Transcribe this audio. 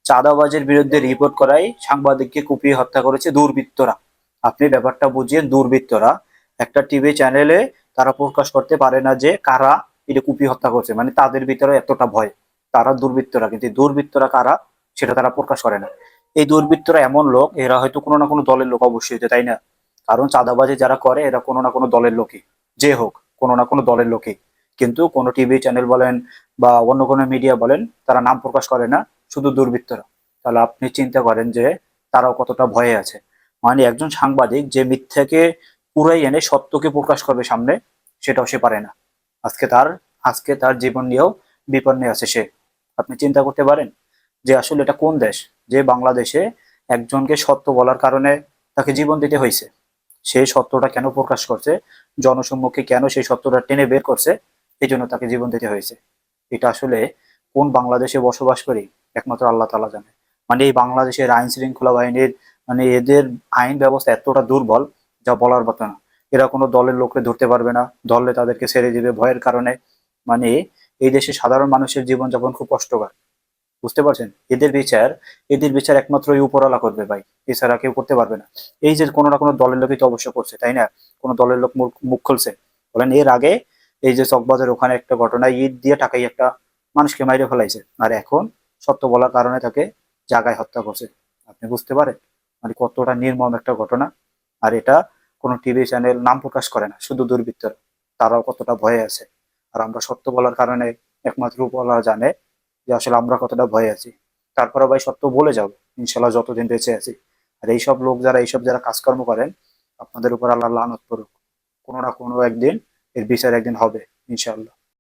চাঁদাবাজের বিরুদ্ধে রিপোর্ট করায় সাংবাদিককে কুপিয়ে হত্যা করেছে দুর্বৃত্তরা। আপনি ব্যাপারটা বুঝিয়ে, দুর্বৃত্তরা একটা টিভি চ্যানেলে তারা প্রকাশ করতে পারে না যে কারা এটা কুপিয়ে হত্যা করছে, মানে তাদের ভিতরে এতটা ভয়। তারা দুর্বৃত্তরা, কিন্তু দুর্বৃত্তরা কারা সেটা তারা প্রকাশ করে না। এই দুর্বৃত্তরা এমন লোক, এরা হয়তো কোনো না কোনো দলের লোক অবশ্যই হইতে, তাই না? কারণ চাঁদাবাজি যারা করে এরা কোনো না কোনো দলের লোকই, যে হোক কোনো না কোনো দলের লোকই। কিন্তু কোনো টিভি চ্যানেল বলেন বা অন্য কোনো মিডিয়া বলেন, তারা নাম প্রকাশ করে না, শুধু দুর্বৃত্তরা। তাহলে আপনি চিন্তা করেন যে তারাও কতটা ভয়ে আছে। মানে একজন সাংবাদিক যে মিথ্যাকে পুরাই এনে সত্যকে প্রকাশ করবে সামনে, সেটাও সে পারে না। আজকে তার আজকে তার জীবন নিয়েও বিপন্নে আছে সে। আপনি চিন্তা করতে পারেন যে আসলে এটা কোন দেশ, যে বাংলাদেশে একজনকে সত্য বলার কারণে তাকে জীবন দিতে হয়েছে। সেই সত্যটা কেন প্রকাশ করছে, জনসম্মুখে কেন সেই সত্যটা টেনে বের করছে, এই জন্য তাকে জীবন দিতে হয়েছে। এটা আসলে কোন বাংলাদেশে বসবাস করি, একমাত্র আল্লাহ তাআলা জানে। মানে এই বাংলাদেশের আইন শৃঙ্খলা বাহিনীর, মানে এদের আইন ব্যবস্থা এতটা দুর্বল, যা বলার মতো না। এরা কোনো দলের লোককে ধরতে পারবে না, ধরলে তাদেরকে ছেড়ে দিবে ভয়ের কারণে। মানে এই দেশে সাধারণ মানুষের জীবনযাপন খুব কষ্টকর। বুঝতে পারছেন? এদের বিচার একমাত্র এই উপরওয়ালা করবে ভাই, এছাড়া কেউ করতে পারবে না। এই যে কোনো না কোনো দলের লোকই তো অবশ্য করছে, তাই না? কোনো দলের লোক মুখ মুখ খুলছে? বলেন, এর আগে এই যে চকবাজার ওখানে একটা ঘটনা, ইট দিয়ে টাকাই একটা মানুষকে মাইরে ফেলাইছে, আর এখন সত্য বলার কারণে তাকে জায়গায় হত্যা করছে। আপনি বুঝতে পারেন মানে কতটা নির্মম একটা ঘটনা? আর এটা কোনো টিভি চ্যানেল নাম প্রকাশ করে না, শুধু দুর্বৃত্তরা। তারাও কতটা ভয়ে আছে। আর আমরা সত্য বলার কারণে একমাত্র উপরওয়ালা জানে যে আসলে আমরা কতটা ভয়ে আছি। তারপরে ভাই সত্য বলে যাবো ইনশাল্লাহ, যতদিন বেঁচে আছি। আর এইসব যারা কাজকর্ম করেন, আপনাদের উপর আল্লাহ লানত করুক। কোনো না কোনো একদিন এর বিচার একদিন হবে ইনশাআল্লাহ।